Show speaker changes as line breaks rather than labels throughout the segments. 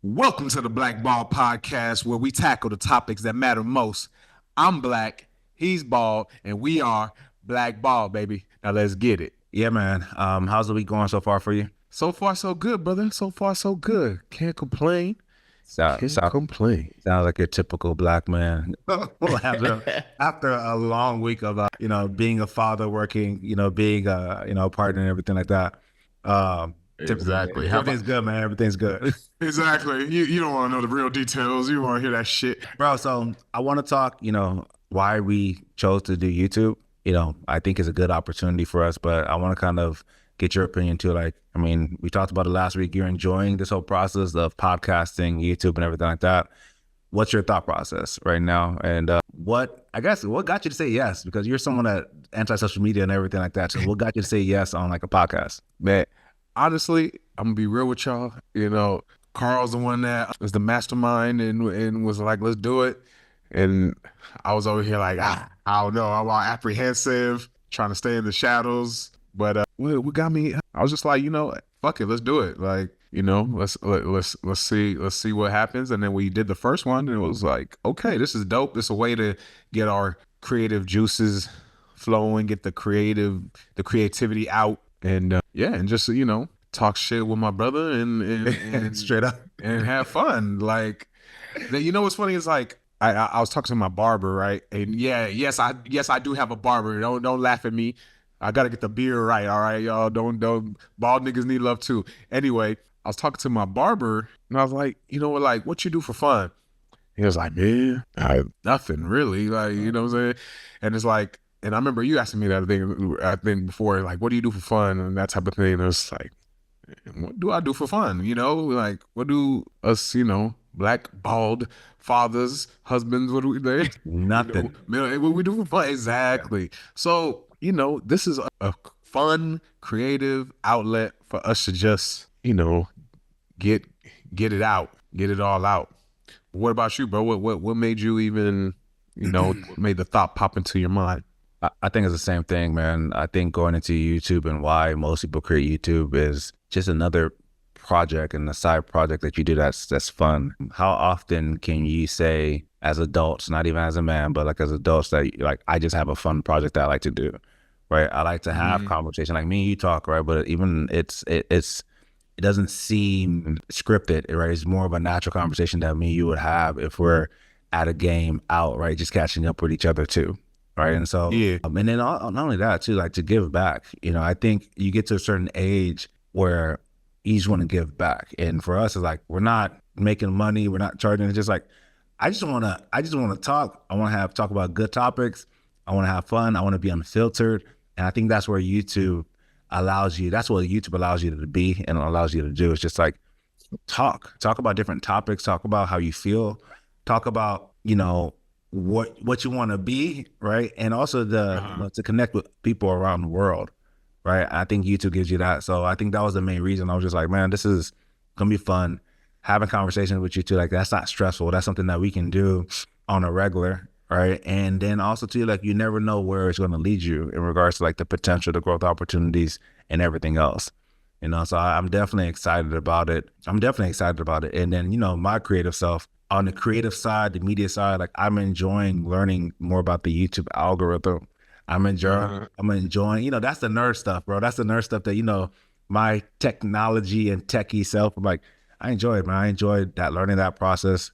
Welcome to the BlackBald Podcast, where we tackle the topics that matter most. I'm black, he's bald, and we are BlackBald, baby. Now let's get it.
Yeah, man. How's the week going so far for you?
So far, so good, brother. So far, so good. Can't complain. Can't complain.
Sounds like your typical black man. after a long week of being a father, working, being a partner and everything like that.
Exactly.
Everything's good, man. Everything's good.
Exactly. You don't want to know the real details. You want to hear that shit.
Bro, so I want to talk, why we chose to do YouTube. I think it's a good opportunity for us, but I want to kind of get your opinion too. We talked about it last week. You're enjoying this whole process of podcasting, YouTube, and everything like that. What's your thought process right now? And what got you to say yes? Because you're someone that anti-social media and everything like that. So what got you to say yes on like a podcast?
Man, honestly, I'm gonna be real with y'all. Carl's the one that was the mastermind and was like, let's do it. And I was over here like, I don't know. I'm all apprehensive, trying to stay in the shadows. But what got me, I was just like, fuck it, let's do it. Like, let's see what happens. And then we did the first one, and it was like, okay, this is dope. This is a way to get our creative juices flowing, get the creativity out, and and just talk shit with my brother and
straight up
and have fun. Like, what's funny is like, I was talking to my barber, right? And yes, I do have a barber. Don't laugh at me. I gotta get the beard right, all right, y'all. Don't bald niggas need love too. Anyway, I was talking to my barber, and I was like, what you do for fun? He was like, man, nothing really, like, what I'm saying? And it's like, and I remember you asking me that thing before, like, what do you do for fun and that type of thing. And it was like, what do I do for fun? Like, what do us, black, bald fathers, husbands, what do we do?
Nothing.
What we do for fun? Exactly. So, this is a fun, creative outlet for us to just, get it out, get it all out. What about you, bro? What made you even, made the thought pop into your mind?
I think it's the same thing, man. I think going into YouTube and why most people create YouTube is just another project and a side project that you do that's fun. How often can you say as adults, not even as a man, but like as adults, that like, I just have a fun project that I like to do, right? I like to have conversation, like me and you talk, right? But even it doesn't seem scripted, right? It's more of a natural conversation that me and you would have if we're at a game out, right? Just catching up with each other too. Right. And so, and then not only that too, like to give back, I think you get to a certain age where you just want to give back. And for us, it's like, we're not making money. We're not charging. It's just like, I just want to talk. I want to talk about good topics. I want to have fun. I want to be unfiltered. And I think that's where YouTube allows you, that's what YouTube allows you to be and allows you to do. It's just like, talk about different topics, talk about how you feel, talk about, what you want to be, right? And also to connect with people around the world, right? I think YouTube gives you that. So I think that was the main reason. I was just like, man, this is gonna be fun. Having conversations with you too, like that's not stressful. That's something that we can do on a regular, right? And then also too, like you never know where it's gonna lead you in regards to like the potential, the growth opportunities and everything else. So I'm definitely excited about it. And then, my creative self, on the creative side, the media side, like I'm enjoying learning more about the YouTube algorithm. I'm enjoying, that's the nerd stuff, bro. That's the nerd stuff that, my technology and techie self, I'm like, I enjoy it, man. I enjoyed that, learning that process,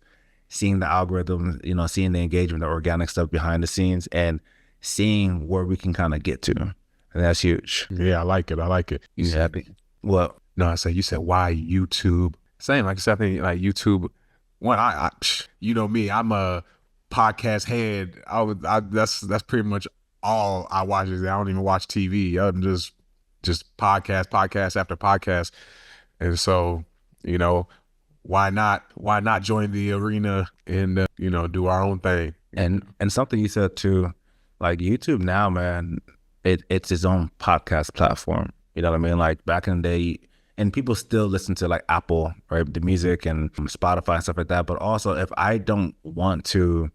seeing the algorithm, seeing the engagement, the organic stuff behind the scenes, and seeing where we can kind of get to. And that's huge.
Yeah, I like it.
You happy? What?
No, you said why YouTube? Same, like I said, I think like YouTube. One, I me, I'm a podcast head. That's pretty much all I watch. I don't even watch TV. I'm just podcast after podcast. And so, why not join the arena and do our own thing?
And something you said too, like YouTube now, man, it's its own podcast platform. You know what I mean? Like back in the day, and people still listen to like Apple, right? The music and Spotify and stuff like that. But also if I don't want to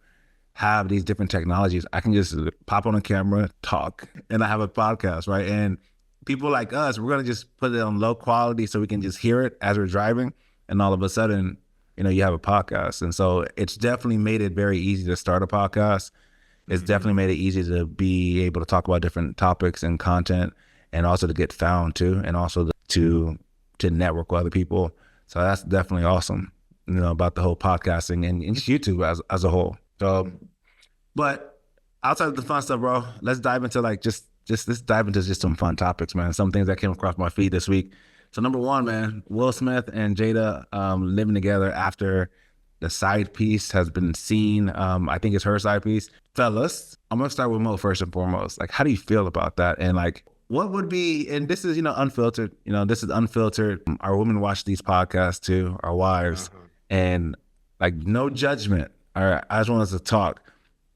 have these different technologies, I can just pop on a camera, talk, and I have a podcast, right? And people like us, we're going to just put it on low quality so we can just hear it as we're driving. And all of a sudden, you have a podcast. And so it's definitely made it very easy to start a podcast. It's definitely made it easy to be able to talk about different topics and content, and also to get found too, and also to network with other people. So that's definitely awesome, about the whole podcasting and just YouTube as a whole. So, but outside of the fun stuff, bro, let's dive into let's dive into just some fun topics, man. Some things that came across my feed this week. So number one, man, Will Smith and Jada living together after the side piece has been seen. I think it's her side piece. Fellas, I'm gonna start with Mo first and foremost. Like, how do you feel about that? And like, what would be, and this is, unfiltered, this is unfiltered. Our women watch these podcasts too, our wives, and like, no judgment. All right, I just want us to talk.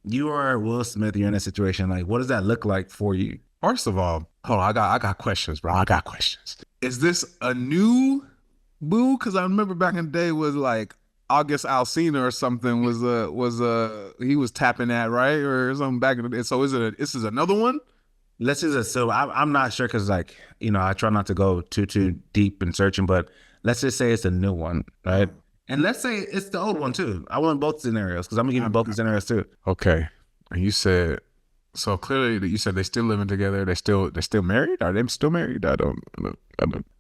You are Will Smith, you're in a situation, like, what does that look like for you?
First of all, hold on, I got questions, bro. I got questions. Is this a new boo? Because I remember back in the day was like August Alsina or something he was tapping that, right, or something back in the day. So this is another one?
Let's just assume. I'm not sure because, like, I try not to go too deep in searching, but let's just say it's a new one, right? And let's say it's the old one too. I want both scenarios because I'm gonna give you both the scenarios too.
Okay. And you said, so clearly that you said they still living together. They're still married. Are they still married? I don't.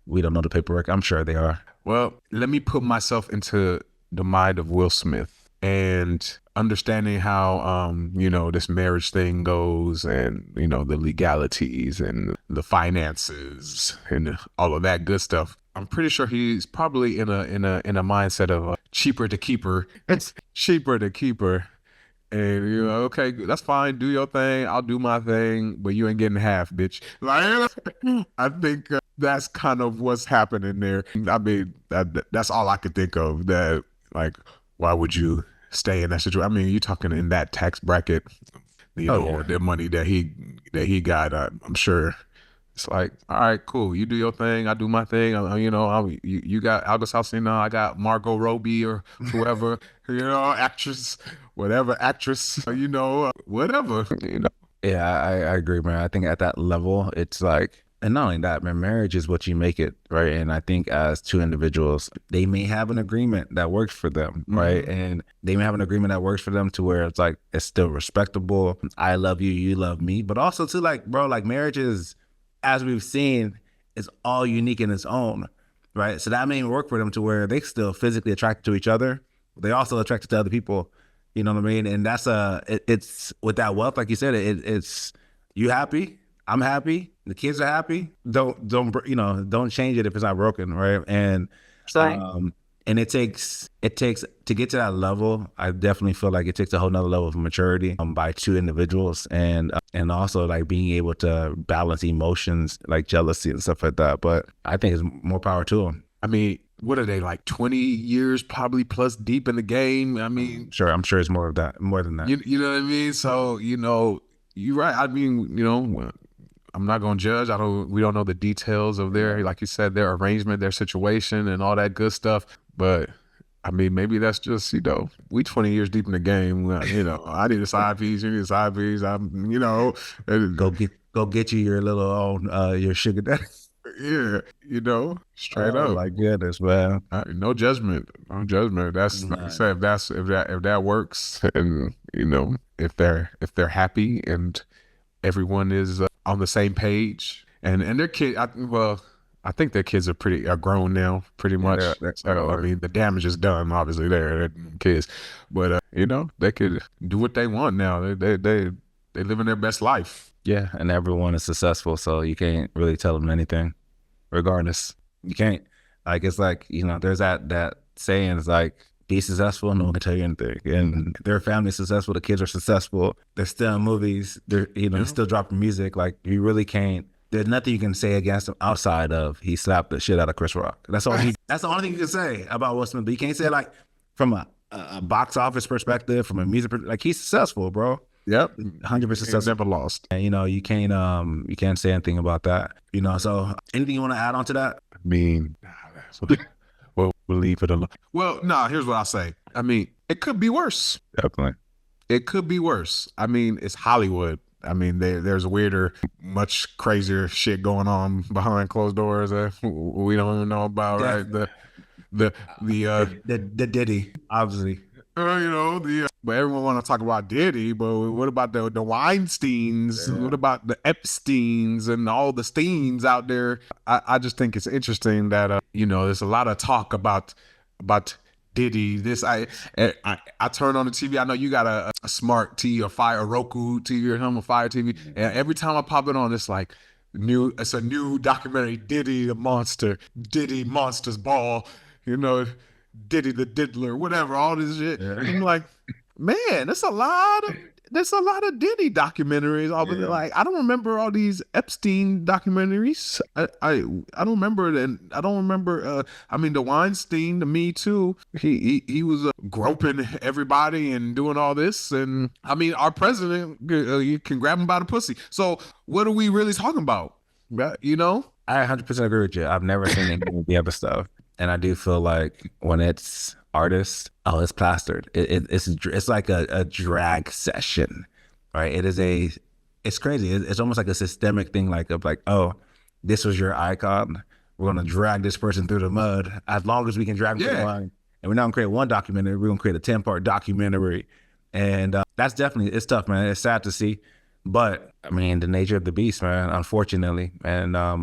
We don't know the paperwork. I'm sure they are.
Well, let me put myself into the mind of Will Smith and understanding how this marriage thing goes, and the legalities and the finances and all of that good stuff. I'm pretty sure he's probably in a mindset of cheaper to keep her. It's cheaper to keep her. And okay, that's fine. Do your thing. I'll do my thing, but you ain't getting half, bitch. Like, I think that's kind of what's happening there. I mean, that's all I could think of. That, like, why would you stay in that situation? I mean, you're talking in that tax bracket, the money that he got. I'm sure it's like, all right, cool. You do your thing. I do my thing. You got August Alsina. I got Margot Robbie or whoever, actress, whatever actress, whatever,
Yeah, I agree, man. I think at that level, it's like, and not only that, man, marriage is what you make it, right? And I think as two individuals, they may have an agreement that works for them, right? And they may have an agreement that works for them to where it's like, it's still respectable. I love you, you love me. But also to, like, bro, like, marriage is, as we've seen, is all unique in its own, right? So that may work for them to where they still physically attracted to each other. They also attracted to other people. You know what I mean? And that's it's with that wealth, like you said, it's you happy, I'm happy, the kids are happy. Don't change it if it's not broken, right? And and it takes to get to that level. I definitely feel like it takes a whole nother level of maturity by two individuals, and also like being able to balance emotions like jealousy and stuff like that. But I think it's more power to them.
I mean, what are they, like 20 years probably plus deep in the game? I mean,
I'm sure it's more than that.
You know what I mean? So, you're right. I mean, I'm not going to judge. We don't know the details of like you said, their arrangement, their situation and all that good stuff. But I mean, maybe that's just, we 20 years deep in the game. I need a side piece. You need a side piece.
Go get you your little own, your sugar daddy.
Yeah, straight up.
My goodness, man.
No judgment. No judgment. That's like I said, if that works, and if they're happy and everyone is on the same page, and their kid, I think their kids are grown now, pretty much. So, I mean, the damage is done. Obviously, they're kids, but they could do what they want now. They living their best life.
Yeah, and everyone is successful, so you can't really tell them anything, regardless. You can't. Like, it's like, there's that saying, it's like, be successful, no one can tell you anything. And their family's successful, the kids are successful, they're still in movies, they're still dropping music. Like, you really can't. There's nothing you can say against him outside of he slapped the shit out of Chris Rock. That's all. That's the only thing you can say about Will Smith. But you can't say, like, from a box office perspective, from a music perspective, like, he's successful, bro.
Yep,
100% successful.
Never lost.
And you can't say anything about that. So anything you want to add on to that?
I mean, we'll leave it alone. Well, no, here's what I'll say. I mean, it could be worse.
Definitely.
It could be worse. I mean, it's Hollywood. I mean, there's weirder, much crazier shit going on behind closed doors that we don't even know about, right?
The Diddy, obviously.
But everyone want to talk about Diddy, but what about the Weinsteins?
Yeah.
What about the Epsteins and all the Steins out there? I just think it's interesting that there's a lot of talk about Diddy. I turn on the TV. I know you got a smart TV, a Roku TV or something, a Fire TV, and every time I pop it on, it's like it's a new documentary, Diddy the Monster, Diddy Monsters Ball, Diddy the Diddler, whatever, all this shit.
Yeah.
I'm like, man, there's a lot of Diddy documentaries.
Yeah.
Like, I don't remember all these Epstein documentaries. I don't remember it, and I don't remember. The Weinstein, the Me Too. He was groping everybody and doing all this, and our president, you can grab him by the pussy. So what are we really talking about?
I 100% agree with you. I've never seen any of the other stuff. And I do feel like when it's artists, it's plastered. It's like a drag session, right? It's crazy. It's almost like a systemic thing, like, oh, this was your icon. We're going to drag this person through the mud as long as we can drag them through the line. And we're not going to create one documentary. We're going to create a 10-part documentary. And that's definitely, it's tough, man. It's sad to see. But the nature of the beast, man, unfortunately. And I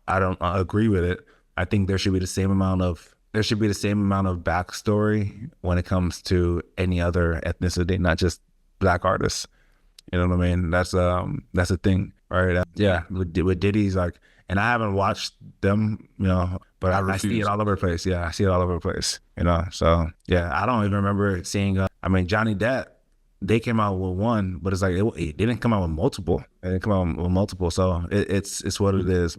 don't agree with it. I think there should be the same amount of backstory when it comes to any other ethnicity, not just Black artists. You know what I mean? That's a thing, right? With Diddy's, like, and I haven't watched them, but I see it all over the place. Yeah, I see it all over the place. So yeah, I don't even remember seeing. Johnny Depp. They came out with one, but it's like they didn't come out with multiple. They didn't come out with multiple, so it's what it is.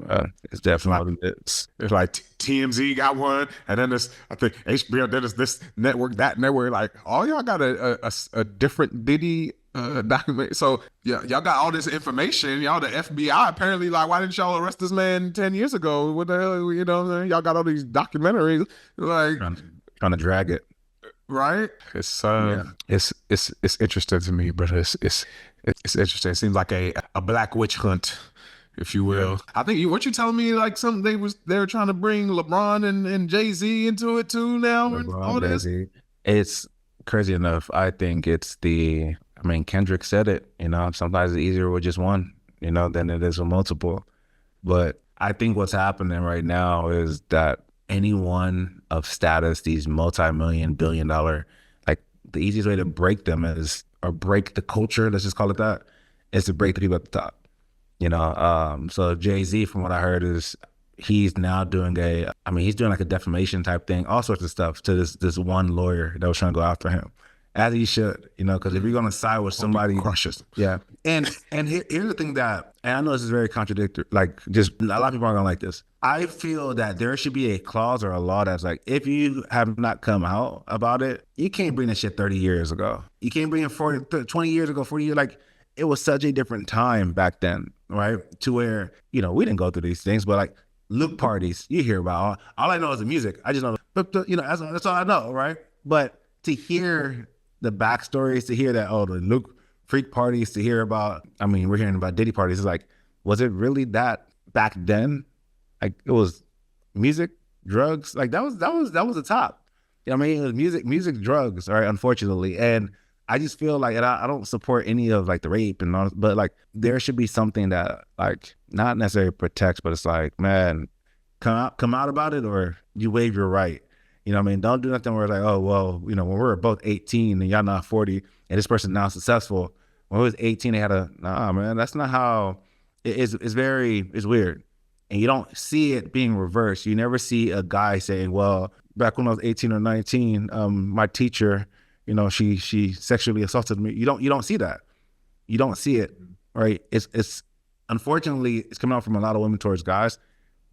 It's definitely what it is.
It's like TMZ got one, and then I think HBO. Then there's this network, that network. Like, all y'all got a different Diddy document. So yeah, y'all got all this information. Y'all the FBI apparently. Like, why didn't y'all arrest this man 10 years ago? What the hell? Y'all got all these documentaries. Like,
trying to drag it.
Right? It's interesting to me, but it's interesting. It seems like a black witch hunt, if you will. Yeah. I think weren't you telling me like they were trying to bring LeBron and Jay-Z into it too now?
LeBron, all this? Jay-Z. It's crazy enough. I think it's Kendrick said it, sometimes it's easier with just one, than it is with multiple. But I think what's happening right now is that anyone of status, these multi-million, billion-dollar, like, the easiest way to break them or break the culture, let's just call it that, is to break the people at the top. So Jay-Z, from what I heard, is he's now doing he's doing like a defamation type thing, all sorts of stuff to this one lawyer that was trying to go after him. As he should, because if you're going to side with somebody,
crushes.
Yeah. And here's the thing that, and I know this is very contradictory, like, just a lot of people aren't going to like this. I feel that there should be a clause or a law that's like, if you have not come out about it, you can't bring this shit 30 years ago. You can't bring it 20 years ago, 40 years. Like, it was such a different time back then, right? To where, we didn't go through these things, but like, Luke parties, you hear about. All I know is the music. I just know, that's all I know, right? But to hear the backstories, to hear that, the Luke freak parties, to hear about, we're hearing about Diddy parties. It's like, was it really that back then? Like, it was music, drugs. Like, that was the top. It was music, drugs, right? Unfortunately. And I just feel like, and I don't support any of like the rape and all, but like, there should be something that, like, not necessarily protects, but it's like, man, come out about it, or you waive your right. Don't do nothing where it's like, oh, well, when we're both 18 and y'all not 40 and this person now successful. When we was 18, they had nah, man, that's not how it is. It's weird. And you don't see it being reversed. You never see a guy saying, well, back when I was 18 or 19, my teacher, she sexually assaulted me. You don't see that. You don't see it, right? It's unfortunately, it's coming out from a lot of women towards guys.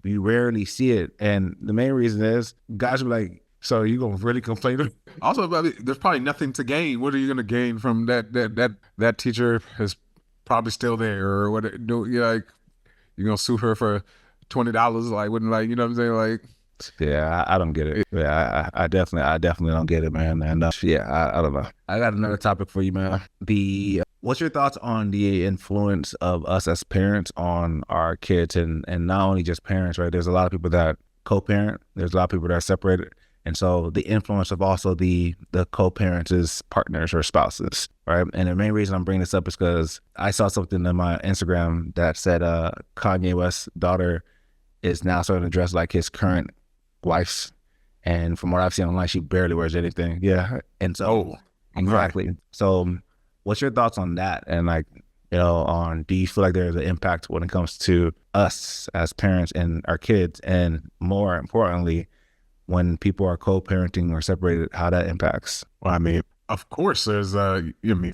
You rarely see it. And the main reason is guys are like, so you gonna really complain?
Also, there's probably nothing to gain. What are you gonna gain from that teacher is probably still there, or what? You're gonna sue her for $20? Like, wouldn't, like, you know what I'm saying? Like,
yeah, I don't get it. Yeah, I definitely don't get it, man. And I don't know. I got another topic for you, man. What's your thoughts on the influence of us as parents on our kids, and not only just parents, right? There's a lot of people that co-parent. There's a lot of people that are separated. And so the influence of also the co-parents is partners or spouses, right? And the main reason I'm bringing this up is because I saw something on my Instagram that said Kanye West's daughter is now starting to dress like his current wife's. And from what I've seen online, she barely wears anything. Yeah. And so, exactly. Right. So what's your thoughts on that? And like, on, do you feel like there's an impact when it comes to us as parents and our kids? And more importantly, when people are co-parenting or separated, how that impacts?
Well, I mean, of course, there's,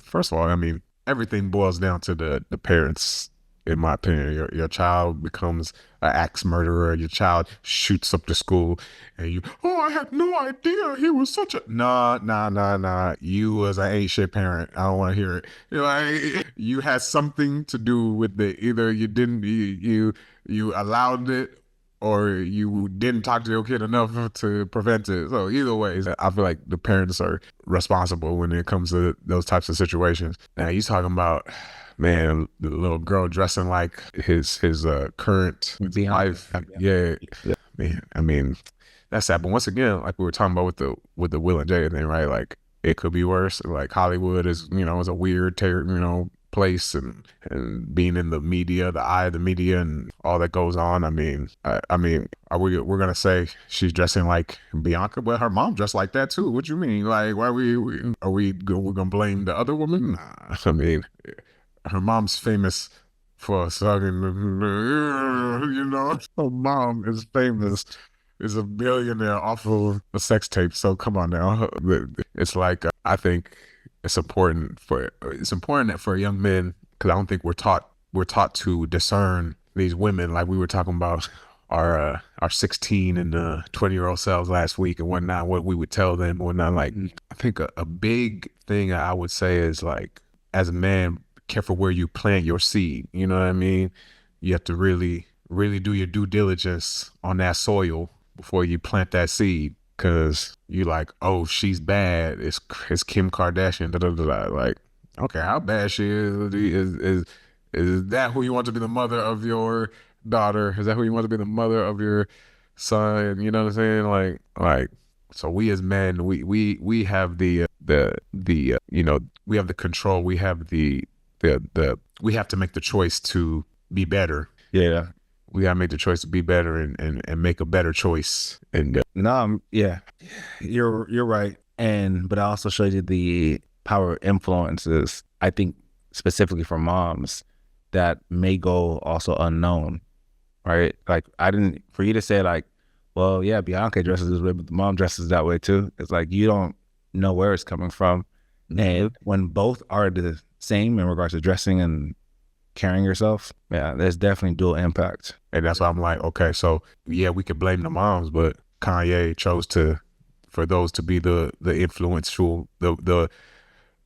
first of all, I mean, everything boils down to the parents. In my opinion, your child becomes an axe murderer. Your child shoots up the school, and I had no idea he was such a nah. You was an ain't shit parent. I don't want to hear it. You had something to do with it. Either you didn't, you allowed it, or you didn't talk to your kid enough to prevent it. So either way, I feel like the parents are responsible when it comes to those types of situations. Now you talking about, man, the little girl dressing like his current wife. Yeah. Man, I mean, that's sad. But once again, like we were talking about with the Will and Jada thing, right? Like it could be worse. Like Hollywood is, is a weird, place, and being in the media, the eye of the media, and all that goes on. I mean, we're gonna say she's dressing like Bianca, but her mom dressed like that too. What you mean? Like, why we're gonna blame the other woman? Nah, I mean, her mom's famous for sucking. Her mom is famous. Is a billionaire off of a sex tape. So come on now. It's like I think it's important that for young men, because I don't think we're taught to discern these women, like we were talking about our 16 and 20-year-old selves last week and whatnot, what we would tell them and whatnot. Like I think a big thing I would say is, like, as a man, careful where you plant your seed. You know what I mean? You have to really, really do your due diligence on that soil before you plant that seed. Cause you like, oh, she's bad. It's Kim Kardashian. Like, okay, how bad she is that who you want to be the mother of your daughter? Is that who you want to be the mother of your son? You know what I'm saying? Like, so we as men, we have the we have the control. We have we have to make the choice to be better.
Yeah.
We gotta make the choice to be better and make a better choice. And
yeah, you're right. But I also showed you the power of influences, I think specifically for moms, that may go also unknown, right? Like for you to say like, well, yeah, Bianca dresses this way, but the mom dresses that way too. It's like, you don't know where it's coming from. And when both are the same in regards to dressing and carrying yourself, yeah, there's definitely dual impact.
And that's why I'm like, okay, so yeah, we could blame the moms, but Kanye chose for those to be the influential, the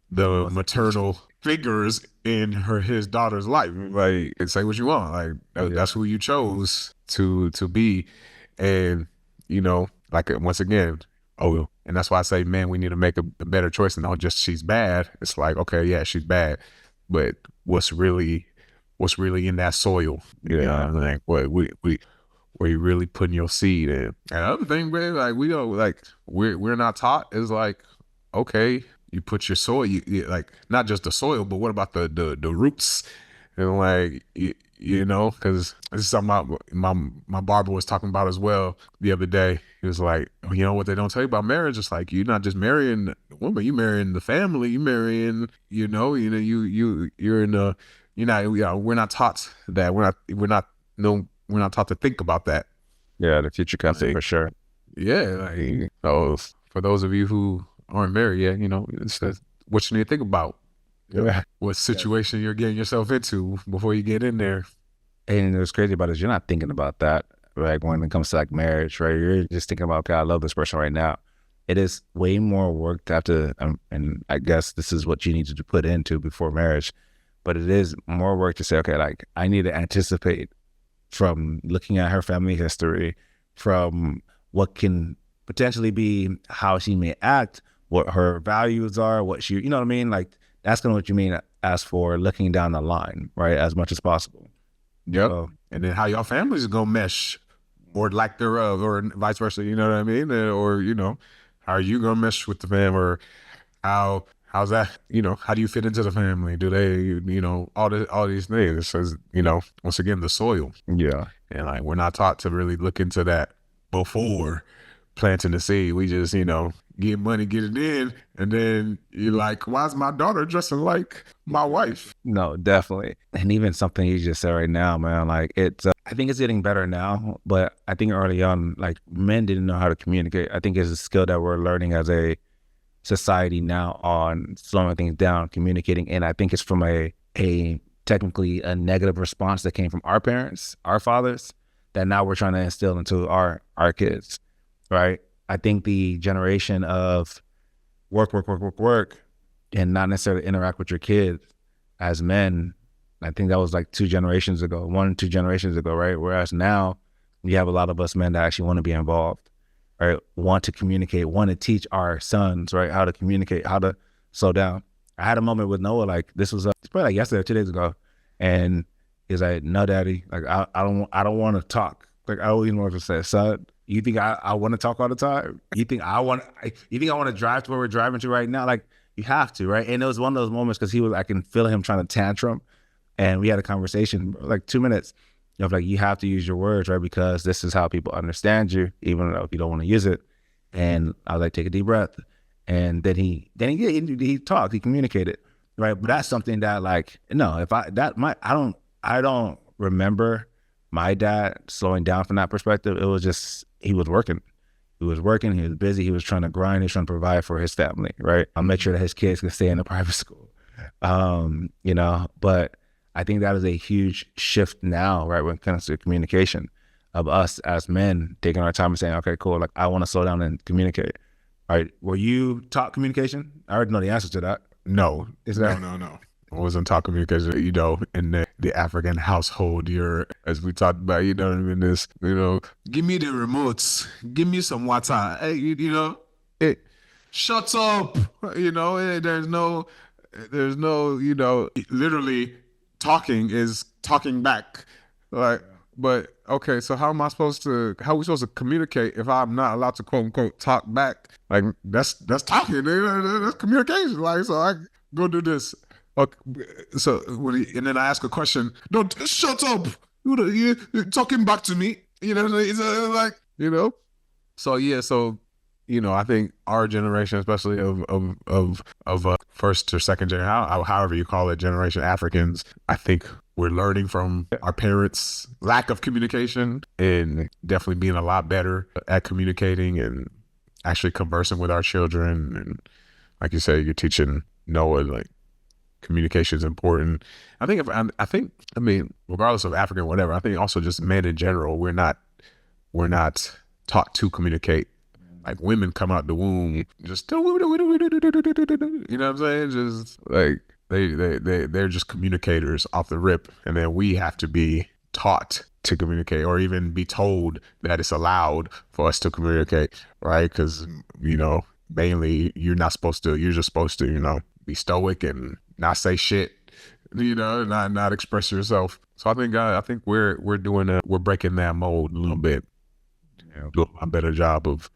maternal figures in his daughter's life. Like, say what you want, like that's who you chose to be. And like, once again, and that's why I say, man, we need to make a better choice, and not just she's bad. It's like, okay, yeah, she's bad, but what's really in that soil? Like what where you really putting your seed in. And the other thing, man, like we don't, like we're not taught is like, okay, you put your soil, you like not just the soil, but what about the roots? And like because this is something my barber was talking about as well the other day. He was like, what they don't tell you about marriage, it's like you're not just marrying the woman, you marrying the family, you marrying you're in the we're not taught that. We're not taught to think about that.
Yeah, the future company, for sure.
Yeah, like, so for those of you who aren't married yet, it's what you need to think about.
Yeah.
What situation you're getting yourself into before you get in there.
And what's crazy about it is you're not thinking about that, like when it comes to like marriage, right? You're just thinking about, okay, I love this person right now. It is way more work to have to, and I guess this is what you need to put into before marriage, but it is more work to say, okay, like I need to anticipate from looking at her family history, from what can potentially be how she may act, what her values are, what she, you know what I mean? Like that's kind of what you mean as for looking down the line, right? As much as possible.
Yep. And then how your families are gonna mesh or lack thereof, or vice versa. You know what I mean? Or how are you gonna mesh with the fam, or how's that? How do you fit into the family? Do they, all these things? It says, once again, the soil,
Yeah.
and like we're not taught to really look into that before planting the seed. We just, get money, get it in, and then you're like, why is my daughter dressing like my wife?
No, definitely. And even something you just said right now, man, like I think it's getting better now, but I think early on, like men didn't know how to communicate. I think it's a skill that we're learning as a society now on slowing things down, communicating. And I think it's from a technically a negative response that came from our parents, our fathers, that now we're trying to instill into our kids, right? I think the generation of work, and not necessarily interact with your kids as men, I think that was like 2 generations ago, 2 generations ago, right? Whereas now you have a lot of us men that actually want to be involved, right? Want to communicate, want to teach our sons, right, how to communicate, how to slow down. I had a moment with Noah, like this was it's probably like yesterday or 2 days ago, and he's like, "No, Daddy, like I don't want to talk. Like I always want to say, son, you think I want to talk all the time? You think I want to drive to where we're driving to right now? Like you have to, right?" And it was one of those moments because I can feel him trying to tantrum, and we had a conversation like 2 minutes of like, you have to use your words, right? Because this is how people understand you, even though if you don't want to use it. And I was like, take a deep breath. And then he talked, he communicated, right? But that's something that like, no, I don't remember my dad slowing down from that perspective. It was just, he was working. He was busy, he was trying to grind, he was trying to provide for his family, right? I'll make sure that his kids can stay in a private school. But I think that is a huge shift now, right? When it comes to communication of us as men taking our time and saying, okay, cool. Like I want to slow down and communicate. All right. Were you taught communication? I already know the answer to that.
No. No. I wasn't taught communication, in the African household, as we talked about, in this, give me the remotes, give me some water. Hey, shut up. There's no, literally talking is talking back. Like, but okay, so how are we supposed to communicate if I'm not allowed to quote unquote talk back? Like that's talking, that's communication. Like, so I go do this. Okay, so and then I ask a question. Don't shut up. You're talking back to me. It's like So yeah, I think our generation, especially of first or second generation, however you call it, generation Africans, I think we're learning from our parents' lack of communication and definitely being a lot better at communicating and actually conversing with our children. And like you say, you're teaching Noah like communication is important. I think regardless of African, whatever, I think also just men in general, we're not taught to communicate. Like women come out the womb just, you know what I'm saying? Just like they're just communicators off the rip, and then we have to be taught to communicate, or even be told that it's allowed for us to communicate, right? Because mainly you're just supposed to be stoic and not say shit, not express yourself. So I think we're breaking that mold a little bit. Do a better job of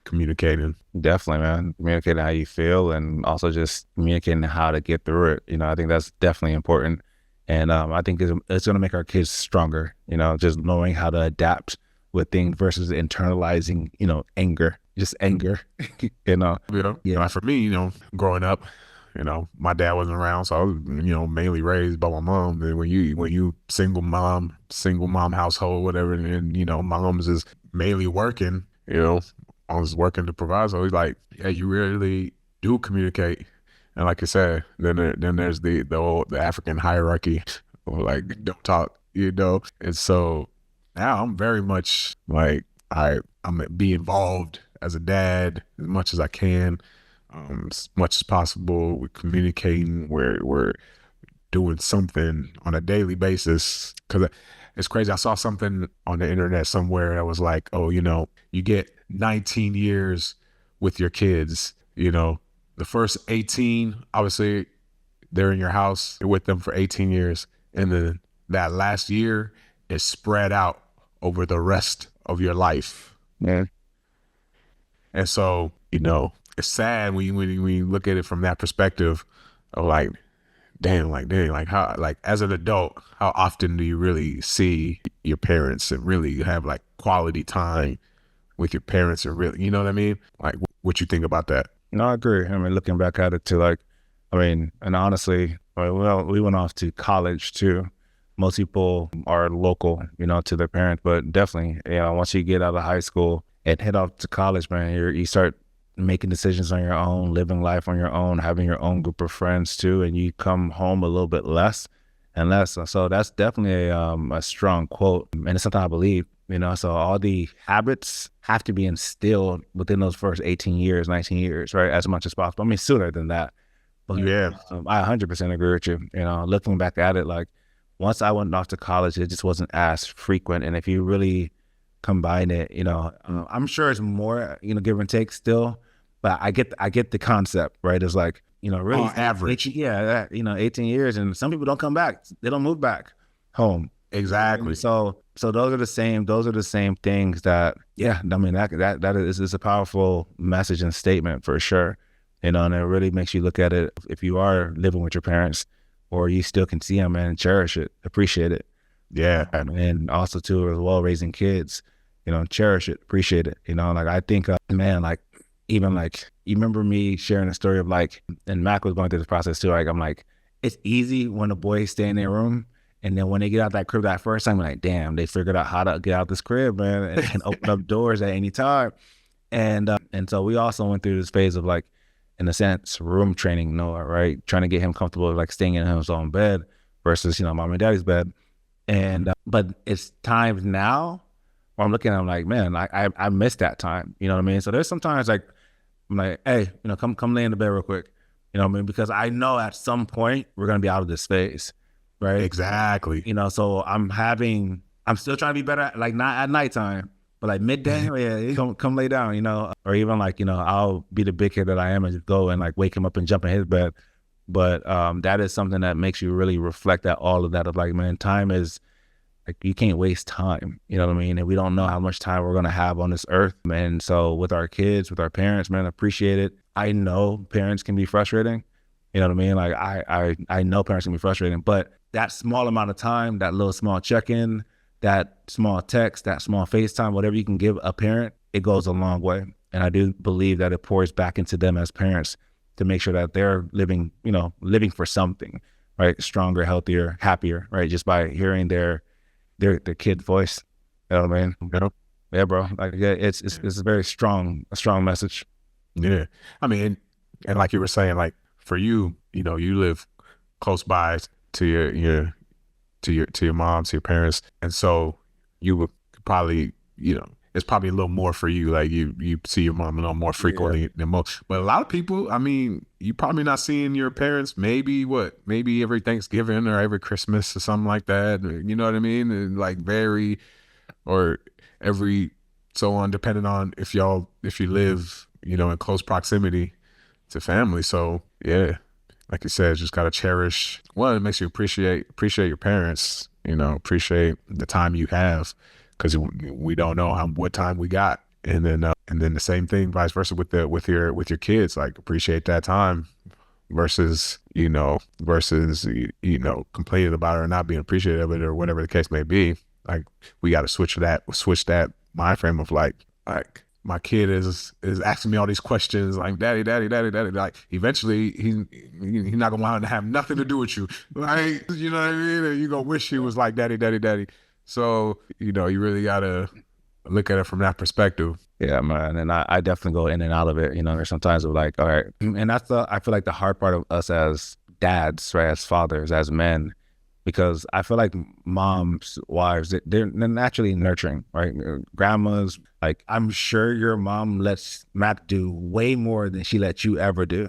communicating.
Definitely, man. Communicating how you feel and also just communicating how to get through it. I think that's definitely important. And I think it's going to make our kids stronger, just knowing how to adapt with things versus internalizing, anger, just anger,
Yeah. Like for me, growing up, my dad wasn't around, so I was, mainly raised by my mom. And when you single mom household, whatever, and mom's is mainly working, I was working to provide. So he's like, yeah, you really do communicate. And like I said, then there's the African hierarchy of like, don't talk, And so now I'm very much like, I'm be involved as a dad as much as I can, as much as possible. We're communicating, we're doing something on a daily basis. Because it's crazy. I saw something on the internet somewhere that was like, oh, you get 19 years with your kids. The first 18, obviously, they're in your house. You're with them for 18 years. And then that last year is spread out over the rest of your life.
Yeah.
And so, it's sad when you look at it from that perspective of like, damn, like how, like as an adult, how often do you really see your parents and really have like quality time with your parents and really, you know what I mean? Like what you think about that?
No, I agree. I mean, looking back at it too, like, I mean, and honestly, well, we went off to college too. Most people are local, to their parents, but definitely, once you get out of high school and head off to college, man, you start making decisions on your own, living life on your own, having your own group of friends too, and you come home a little bit less and less. So that's definitely a strong quote, and it's something I believe. So all the habits have to be instilled within those first 18 years, 19 years, right? As much as possible. I mean, sooner than that. But
Yeah.
I 100% agree with you. Looking back at it, like once I went off to college, it just wasn't as frequent. And if you really combine it, I'm sure it's more, give and take still, but I get the concept, right? It's like, really
On average.
18, 18 years, and some people don't come back. They don't move back home.
Exactly.
So those are the same things that, I mean, that is a powerful message and statement for sure. And it really makes you look at it if you are living with your parents or you still can see them and cherish it, appreciate it.
Yeah.
And also too, as well, raising kids, cherish it, appreciate it. Like I think, man, like even like, you remember me sharing a story of like, and Mac was going through this process too. Like I'm like, it's easy when the boys stay in their room. And then when they get out that crib that first time, like, damn, they figured out how to get out this crib, man, and open up doors at any time. And so we also went through this phase of like, in a sense, room training Noah, right? Trying to get him comfortable, like staying in his own bed versus, mom and daddy's bed. And, but it's times now where I'm looking at him like, man, I missed that time. You know what I mean? So there's sometimes like, I'm like, hey, come lay in the bed real quick. You know what I mean? Because I know at some point we're going to be out of this phase. Right.
Exactly.
So I'm still trying to be better, like not at nighttime, but like midday, come lay down, or even like, I'll be the big kid that I am and just go and like wake him up and jump in his bed. But that is something that makes you really reflect at all of that of like, man, time is like, you can't waste time, you know what I mean? And we don't know how much time we're going to have on this earth. And so with our kids, with our parents, man, appreciate it. I know parents can be frustrating. You know what I mean? Like I know parents can be frustrating, but that small amount of time, that little small check-in, that small text, that small FaceTime, whatever you can give a parent, it goes a long way. And I do believe that it pours back into them as parents to make sure that they're living for something, right? Stronger, healthier, happier, right? Just by hearing their kid voice. You know what I mean? Yeah, bro. Like, yeah, it's a very strong message.
Yeah. I mean, and like you were saying, like for you, you live close by to your mom, to your parents, and so you would probably, it's probably a little more for you. Like you see your mom a little more frequently than most. But a lot of people, I mean, you probably not seeing your parents maybe every Thanksgiving or every Christmas or something like that. You know what I mean? And like or every so on, depending on if you live, in close proximity to family. So yeah. Like you said, just gotta cherish. Well, it makes you appreciate your parents. Appreciate the time you have, because we don't know what time we got. And then the same thing, vice versa with your kids. Like appreciate that time, versus complaining about it or not being appreciative of it or whatever the case may be. Like we got to switch that mind frame of like my kid is asking me all these questions like daddy. Like eventually he's not gonna want to have nothing to do with you. Like, you know what I mean? And you gonna wish he was like daddy. So, you really gotta look at it from that perspective.
Yeah, man. And I definitely go in and out of it. There's sometimes we're like, all right. And that's I feel like the hard part of us as dads, right? As fathers, as men, because I feel like moms, wives, they're naturally nurturing, right? Grandmas, like I'm sure your mom lets Matt do way more than she let you ever do.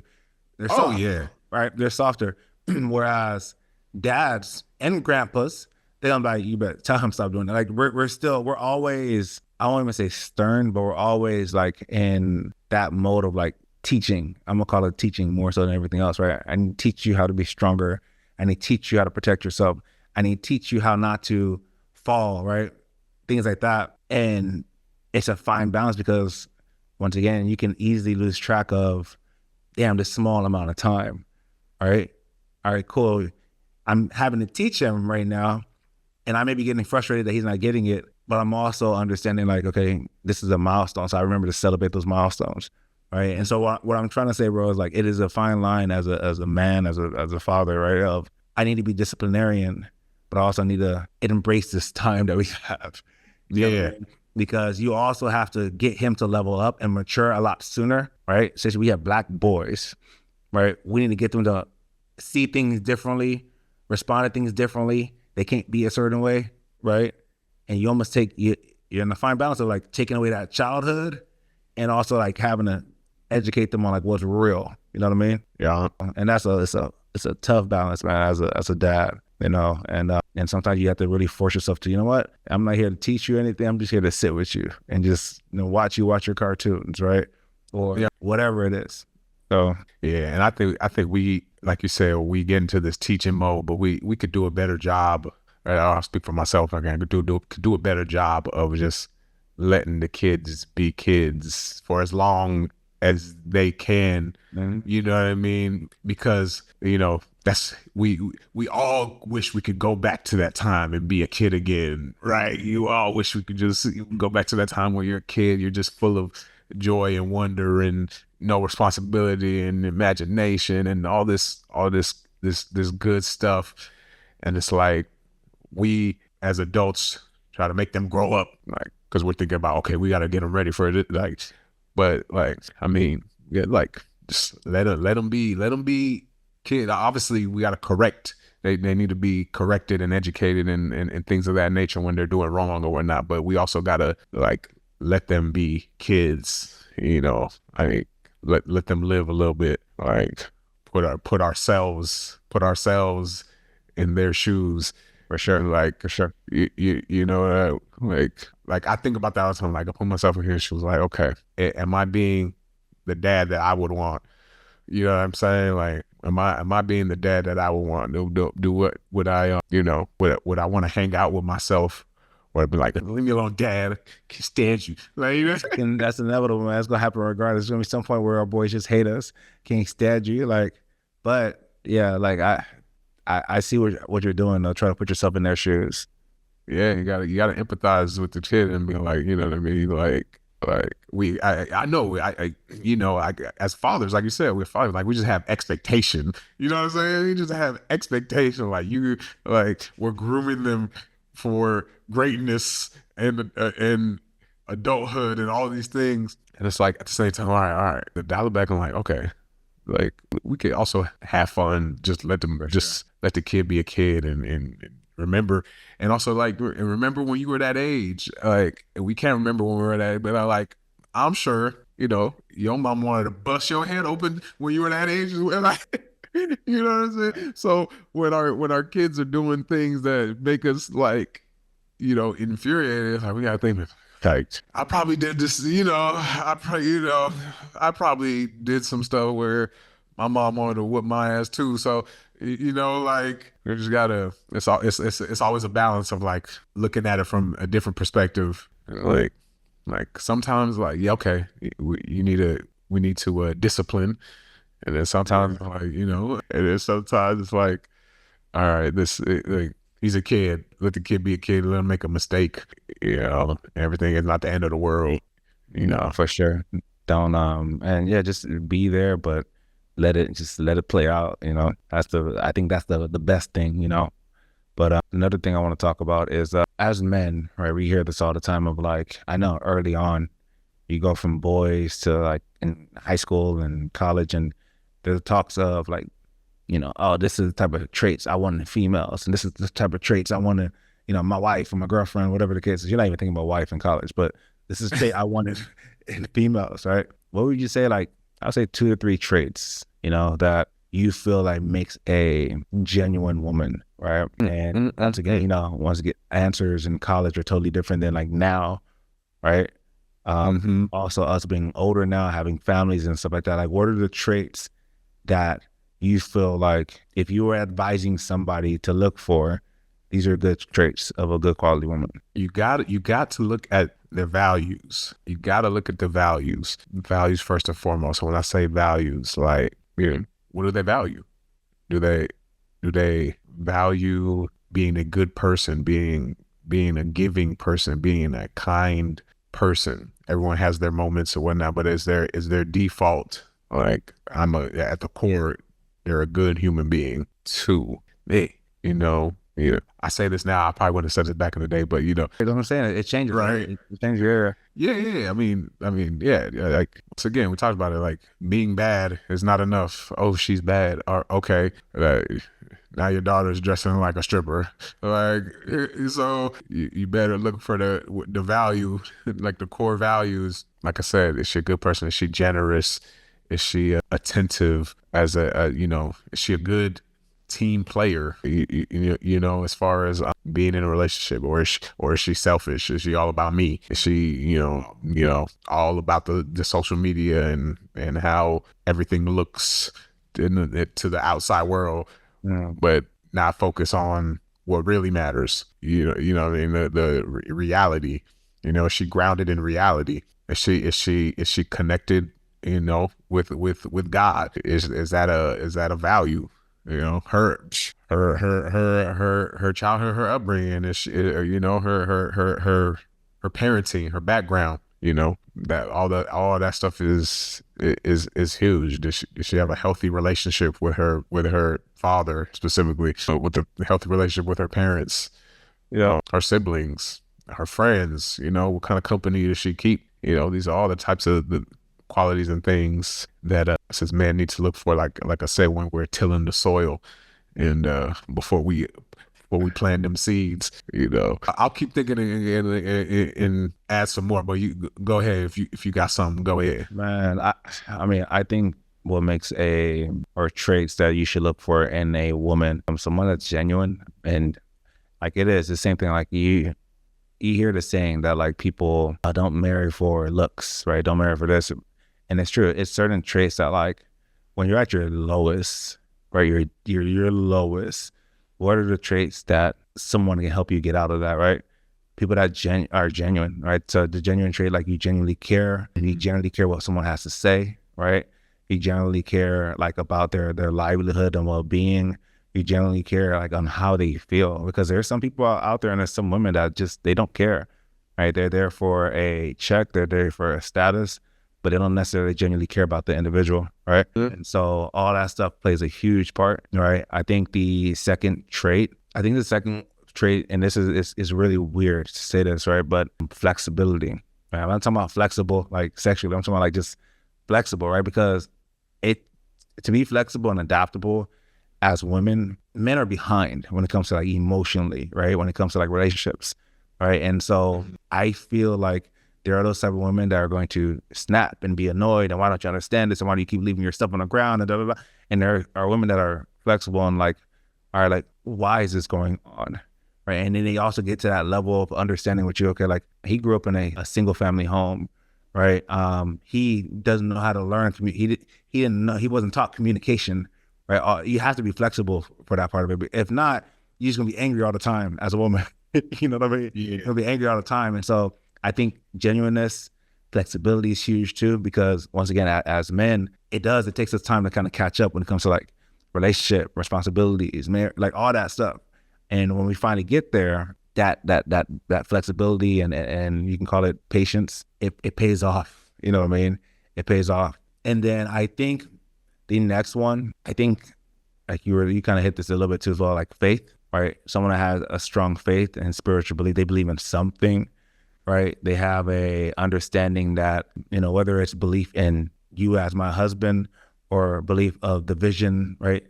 They're soft,
yeah.
Right? They're softer. Whereas dads and grandpas, they don't like, you better tell him stop doing that. Like we're always, I won't even say stern, but we're always like in that mode of like teaching. I'm gonna call it teaching more so than everything else, right? I need to teach you how to be stronger. I need to teach you how to protect yourself. I need to teach you how not to fall, right? things like that. And it's a fine balance because once again, you can easily lose track of, damn, this small amount of time. All right, cool. I'm having to teach him right now, and I may be getting frustrated that he's not getting it, but I'm also understanding like, okay, this is a milestone. So I remember to celebrate those milestones. Right. And so what I'm trying to say, bro, is like, it is a fine line as a man, as a father, right? Of, I need to be disciplinarian, but I also need to embrace this time that we have.
Yeah.
Because you also have to get him to level up and mature a lot sooner, right? Since we have Black boys, right? We need to get them to see things differently, respond to things differently. They can't be a certain way, right? And you almost you're in the fine balance of like taking away that childhood and also like having to educate them on like what's real. You know what I mean?
Yeah.
And it's a tough balance, man, as a dad, you know, and sometimes you have to really force yourself to, you know what? I'm not here to teach you anything. I'm just here to sit with you and just, you know, watch your cartoons, right? Or whatever it is. So
yeah, and I think we, like you said, we get into this teaching mode, but we could do a better job. Right? I'll speak for myself. Again, could do a better job of just letting the kids be kids for as long as they can. You know what I mean? Because, you know, that's we all wish we could go back to that time and be a kid again, right? You all wish we could just go back to that time where you're a kid, you're just full of joy and wonder and no responsibility and imagination and all this good stuff. And it's like, we as adults try to make them grow up, like, because we're thinking about, okay, we got to get them ready for it, like, but like, I mean, yeah, like, just let them be kids. Obviously we got to correct, they need to be corrected and educated and things of that nature when they're doing wrong or whatnot, but we also got to like let them be kids, you know. I mean, let them live a little bit, like put ourselves in their shoes.
for sure,
Like,
for sure.
you know, like I think about that all the time. Like, I put myself in his shoes. Like, okay, am I being the dad that I would want? You know what I'm saying? Like, am I being the dad that I would want? Do what would I, you know, would I want to hang out with myself, or I'd be like, leave me alone, dad, I can't stand you. Like, you know?
And that's inevitable, man. It's gonna happen regardless. There's gonna be some point where our boys just hate us, can't stand you. Like, but yeah, like I see what you're doing though. Try to put yourself in their shoes.
Yeah, you gotta empathize with the kid and be like, you know what I mean? Like I know, you know, as fathers, like you said, we're fathers, like we just have expectation. You know what I'm saying? We just have expectation. Like we're grooming them for greatness and adulthood and all these things. And it's like, at the same time, all right, the dial it back and like, okay, like we could also have fun. Just let the kid be a kid and remember. And also, like, remember when you were that age. Like, we can't remember when we were that age, but I'm sure, you know, your mom wanted to bust your head open when you were that age as well. Like, you know what I'm saying? So when our kids are doing things that make us, like, you know, infuriated, it's like, we gotta think, like, I probably did this, you know, I probably did some stuff where my mom wanted to whip my ass too. So, you know, like, we just gotta, it's always a balance of like looking at it from a different perspective. Like sometimes, like, yeah, okay, we need to discipline. And then sometimes, like, you know, and then sometimes it's like, all right, like, he's a kid. Let the kid be a kid. Let him make a mistake. You know, everything is not the end of the world. You know,
For sure. Don't and yeah, just be there, but let it play out. You know, I think that's the best thing. You know. But another thing I want to talk about is as men, right? We hear this all the time of like, I know early on, you go from boys to like in high school and college, and there's talks of like, you know, oh, this is the type of traits I want in females, and this is the type of traits I want in, you know, my wife or my girlfriend, whatever the case is. You're not even thinking about wife in college, but this is trait I wanted in females, right? What would you say? Like, I'll say 2 to 3 traits, you know, that you feel like makes a genuine woman, right? And once again, you know, once you get answers in college are totally different than like now, right? Also, us being older now, having families and stuff like that. Like, what are the traits that you feel like if you were advising somebody to look for, these are good traits of a good quality woman?
You got to look at their values. You got to look at the values. Values first and foremost. So when I say values, like, what do they value? Do they value being a good person, being a giving person, being a kind person? Everyone has their moments or whatnot, but is their default like at the core, they're a good human being too? I say this now, I probably wouldn't have said it back in the day, but
You know what I'm saying? It changes,
right?
It changes your era.
Yeah. I mean, yeah. Like, once again, we talked about it. Like, being bad is not enough. Oh, she's bad. Or okay, now your daughter's dressing like a stripper. Like, so you better look for the value, like the core values. Like I said, is she a good person? Is she generous? Is she attentive? As is she a good team player, as far as being in a relationship, or is she selfish? Is she all about me? Is she, all about the social media and how everything looks to the outside world, but not focus on what really matters? What I mean, the reality. Is she grounded in reality? Is she connected, with God? Is that a value? Her childhood, her upbringing, is her parenting, her background, that all that stuff is huge. Does she have a healthy relationship with her father, specifically, with the healthy relationship with her parents, her siblings, her friends? What kind of company does she keep? These are all the types of the qualities and things that says man needs to look for, like I said, when we're tilling the soil, and before we plant them seeds. I'll keep thinking and add some more, but you go ahead. If you got something, go ahead.
Man, I mean, I think what makes or traits that you should look for in a woman, someone that's genuine, and like it is the same thing. Like you hear the saying that like people don't marry for looks, right? Don't marry for this. And it's true. It's certain traits that, like, when you're at your lowest, right? Your lowest. What are the traits that someone can help you get out of that, right? People that are genuine, right? So the genuine trait, like you genuinely care, and you genuinely care what someone has to say, right? You genuinely care like about their livelihood and well-being. You genuinely care like on how they feel, because there's some people out there, and there's some women that just, they don't care, right? They're there for a check, they're there for a status, but they don't necessarily genuinely care about the individual, right? Mm-hmm. And so all that stuff plays a huge part, right? I think the second trait, and this is really weird to say this, right? But flexibility, right? I'm not talking about flexible like sexually. I'm talking about like just flexible, right? Because to be flexible and adaptable as women, men are behind when it comes to like emotionally, right? When it comes to like relationships, right? And so I feel like there are those type of women that are going to snap and be annoyed, and why don't you understand this, and why do you keep leaving your stuff on the ground, and blah, blah, blah. And there are women that are flexible and like, all right, like, why is this going on, right? And then they also get to that level of understanding with you. Okay, like he grew up in a single family home, right? He doesn't know how to learn. He didn't know, he wasn't taught communication, right? You have to be flexible for that part of it. If not, you're just gonna be angry all the time as a woman. You know what I mean? Yeah. You're gonna be angry all the time. And so I think genuineness, flexibility is huge too, because once again, as men, it takes us time to kind of catch up when it comes to like relationship, responsibilities, like all that stuff. And when we finally get there, that flexibility and you can call it patience, it pays off. You know what I mean? It pays off. And then I think the next one, like you kind of hit this a little bit too as well, like faith, right? Someone that has a strong faith and spiritual belief, they believe in something, right? They have a understanding that, whether it's belief in you as my husband or belief of the vision, right?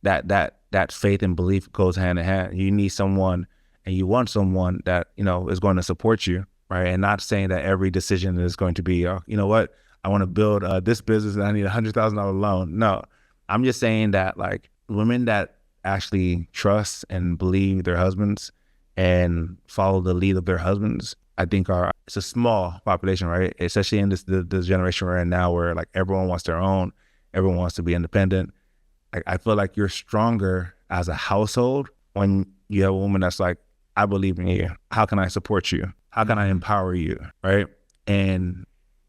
That faith and belief goes hand in hand. You need someone, and you want someone that, is going to support you, right? And not saying that every decision is going to be, you know what, I want to build this business and I need $100,000 loan. No, I'm just saying that like women that actually trust and believe their husbands and follow the lead of their husbands, I think it's a small population, right? Especially in this generation we're in now, where like everyone wants their own, everyone wants to be independent. I feel like you're stronger as a household when you have a woman that's like, I believe in you. How can I support you? How can I empower you? Right. And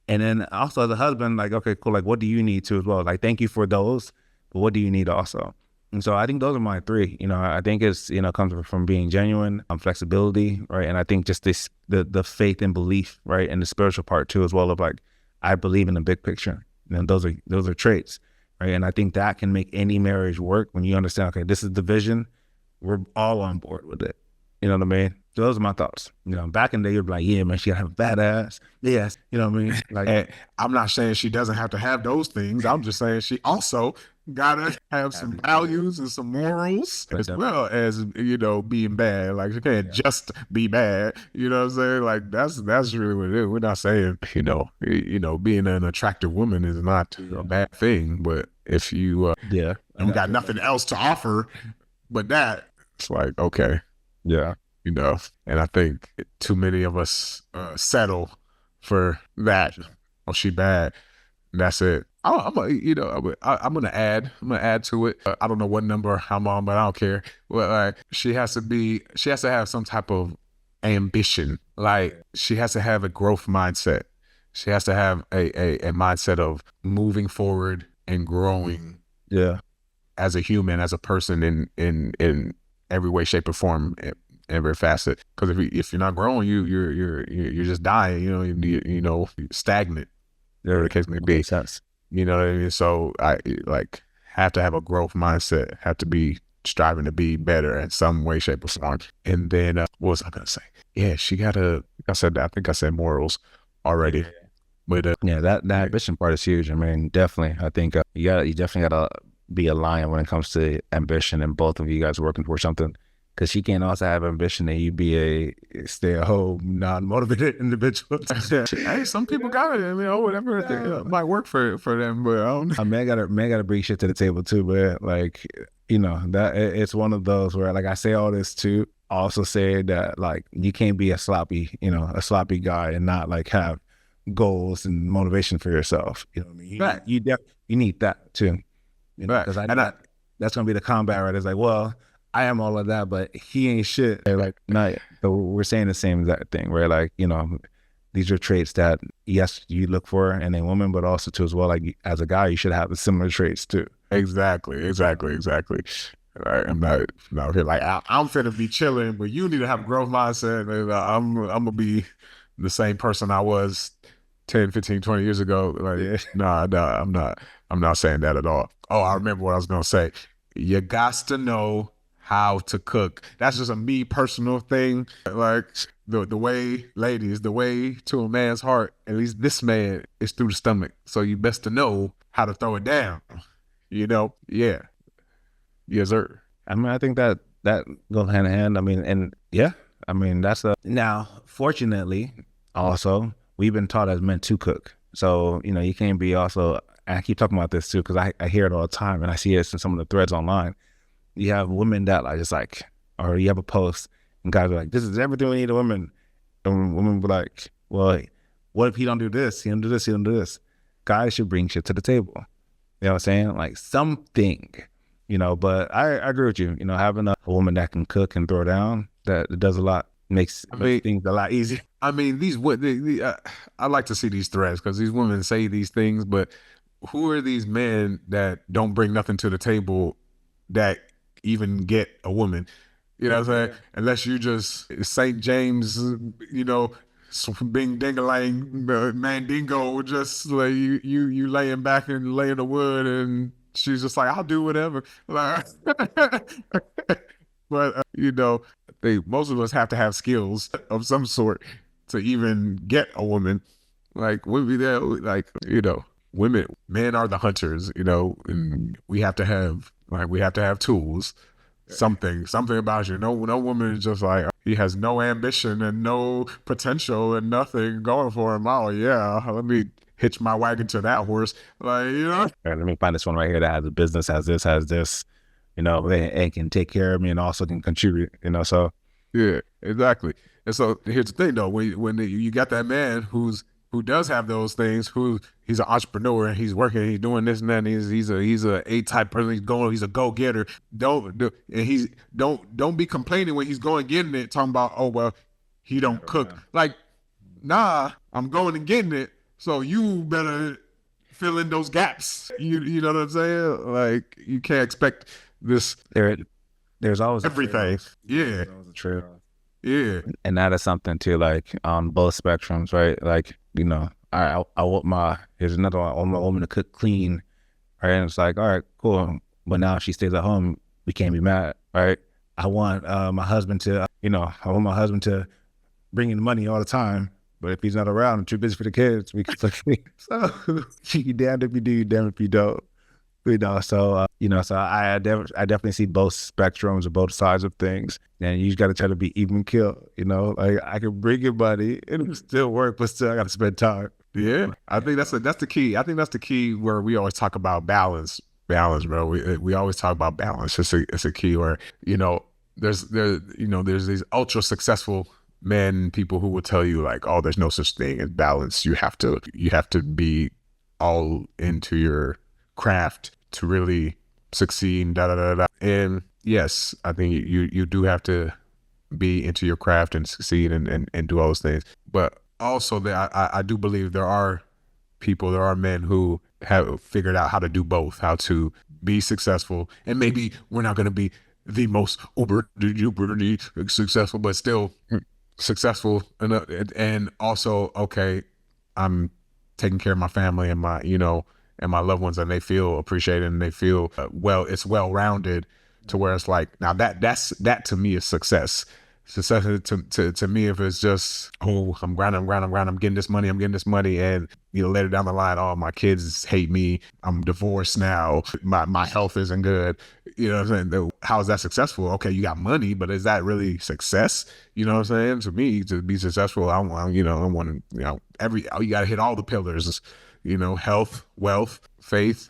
then also as a husband, like, okay, cool. Like, what do you need to as well? Like, thank you for those, but what do you need also? And so I think those are my three. I think it's, comes from being genuine, flexibility, right? And I think just the faith and belief, right? And the spiritual part too, as well, of like, I believe in the big picture. And those are traits, right? And I think that can make any marriage work when you understand, okay, this is the vision. We're all on board with it. You know what I mean? Those are my thoughts. Back in the day, you'd be like, yeah, man, she gotta have a badass. Yes. You know what I mean? Like,
And I'm not saying she doesn't have to have those things. I'm just saying she also gotta have some values and some morals as well as, being bad. Like she can't just be bad. You know what I'm saying? Like that's really what it is. We're not saying, being an attractive woman is not a bad thing, but if you don't got nothing else to offer but that, it's like, okay.
Yeah.
And I think too many of us settle for that. Oh, she bad. That's it. I'm gonna add to it. I don't know what number I'm on, but I don't care. Well, like she has to have some type of ambition. Like she has to have a growth mindset. She has to have a mindset of moving forward and growing.
Yeah.
As a human, as a person, in every way, shape, or form. Every facet, because if you're not growing, you're just dying. Stagnant. Whatever the case may be.
Makes sense.
You know what I mean? So I have to have a growth mindset. Have to be striving to be better in some way, shape, or form. And then what was I gonna say? Yeah, she gotta. I think I said morals already. But
that ambition part is huge. I mean, definitely. I think you definitely gotta be aligned when it comes to ambition, and both of you guys working towards something. Because she can't also have ambition and you be a stay-at-home, non-motivated individual.
Hey, some people got it. I mean, whatever might work for them, but I don't know.
A man gotta bring shit to the table too, but like, that it's one of those where, like, I say all this too. Also say that, like, you can't be a sloppy guy and not like have goals and motivation for yourself. You know what I mean?
Right.
You need that too. Because that's gonna be the combat, right? It's like, well, I am all of that, but he ain't shit. Like, not yet. So we're saying the same exact thing, right? Like, these are traits that, yes, you look for in a woman, but also too as well, like as a guy, you should have the similar traits too.
Exactly. Right, I'm not here like I'm finna be chilling, but you need to have a growth mindset. And I'm gonna be the same person I was 10, 15, 20 years ago. Like, nah, I'm not saying that at all. Oh, I remember what I was gonna say. You got to know how to cook. That's just a me personal thing. Like the way, ladies, the way to a man's heart, at least this man, is through the stomach. So you best to know how to throw it down. Yeah. Yes, sir.
I mean, I think that goes hand in hand. I mean, and yeah, I mean, now, fortunately, also, we've been taught as men to cook. So, you can't be also, and I keep talking about this too, because I hear it all the time and I see it in some of the threads online. You have women that are just like, or you have a post and guys are like, this is everything we need a woman. And women be like, well, what if he don't do this? He don't do this, he don't do this. Guys should bring shit to the table. You know what I'm saying? Like something, but I agree with you. Having a woman that can cook and throw down, that does a lot, makes things a lot easier.
I mean, I like to see these threads because these women say these things, but who are these men that don't bring nothing to the table that even get a woman? You know what I'm saying? Unless you just St. James, bing dingalang mandingo, just like you laying back and laying the wood, and she's just like, I'll do whatever. Like, but most of us have to have skills of some sort to even get a woman. Like men are the hunters, and we have to have tools. Something about you. No woman is just like, he has no ambition and no potential and nothing going for him. Oh yeah, let me hitch my wagon to that horse. Like,
Let me find this one right here that has a business, has this, and can take care of me and also can contribute, so.
Yeah, exactly. And so here's the thing though, when you got that man who's who does have those things, who he's an entrepreneur and he's working, he's doing this and that, and he's a A-type person, he's a go-getter. Don't be complaining when he's going getting it, talking about, oh well, he don't cook. Like, nah, I'm going and getting it, so you better fill in those gaps. You know what I'm saying? Like, you can't expect this
There's always
everything. Yeah.
There's always a trade.
Yeah.
And that is something too, like on both spectrums, right? Like, you know, I want here's another one, I want my woman to cook clean, right? And it's like, all right, cool. But now if she stays at home, we can't be mad, right? I want my husband to, bring in money all the time. But if he's not around, I'm too busy for the kids. We can so you damned if you do, you damned if you don't. You know, so I definitely see both spectrums or both sides of things, and you just got to try to be even kill. You know, like I can bring your money, it'll still work, but still I got to spend time.
Yeah, I think that's the key. I think that's the key where we always talk about balance, bro. We always talk about balance. It's a key where there's these ultra successful men, people who will tell you like, oh, there's no such thing as balance. You have to be all into your craft to really succeed, da da da da. And yes, I think you do have to be into your craft and succeed and do all those things. But also I do believe there are men who have figured out how to do both, how to be successful. And maybe we're not going to be the most uber successful, but still successful enough. And also, okay, I'm taking care of my family and and my loved ones, and they feel appreciated and they feel it's well-rounded to where it's like, now that to me is success. Success to me, if it's just, oh, I'm grinding, I'm getting this money, and later down the line, oh, my kids hate me, I'm divorced now, my health isn't good, you know what I'm saying? How is that successful? Okay, you got money, but is that really success? You know what I'm saying? To me, to be successful, I want you got to hit all the pillars, health, wealth, faith,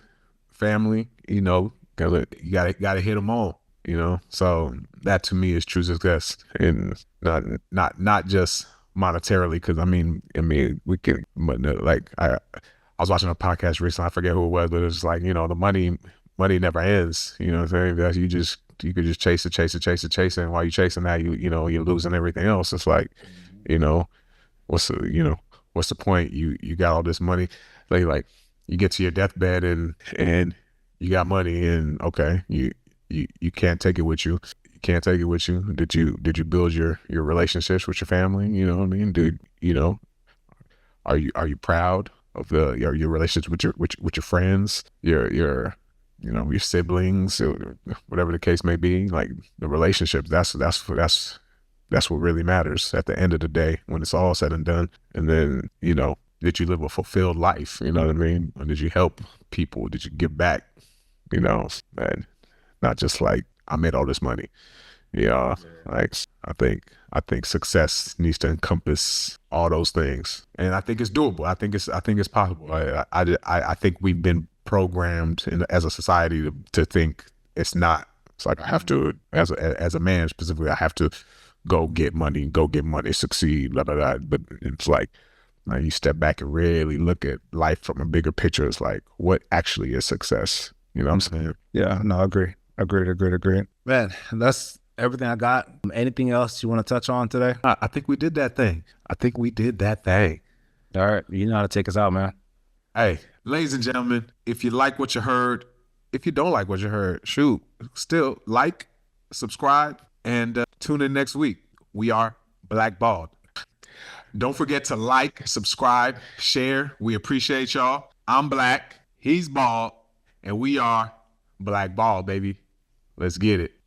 family, you gotta hit them all. So that to me is true success, and not just monetarily, because I mean we can, but like I was watching a podcast recently, I forget who it was, but it's like, the money never ends. You know what I'm saying? That you could just chase it, and while you're chasing that, you're losing everything else. It's like, what's the point? You got all this money, like you get to your deathbed and you got money, and okay, you can't take it with you. You can't take it with you. Did you build your relationships with your family? You know what I mean? Are you proud of your relationships with your friends, your siblings, or whatever the case may be? Like the relationships, that's what really matters at the end of the day when it's all said and done. And then, did you live a fulfilled life? You know what I mean? Or did you help people? Did you give back? And not just like, I made all this money. Yeah. Like I think success needs to encompass all those things, and I think it's doable. I think it's possible. I think we've been programmed as a society to think it's not. It's like, I have to, as a man specifically, I have to go get money, succeed, blah blah blah. But it's like, you step back and really look at life from a bigger picture. It's like, what actually is success? You know what I'm saying?
Yeah, no, I agree. Man, that's everything I got. Anything else you want to touch on today?
I think we did that thing.
All right, you know how to take us out, man.
Hey, ladies and gentlemen, if you like what you heard, if you don't like what you heard, shoot, still like, subscribe, and tune in next week. We are BlackBald. Don't forget to like, subscribe, share. We appreciate y'all. I'm black, he's bald, and we are BlackBald, baby. Let's get it.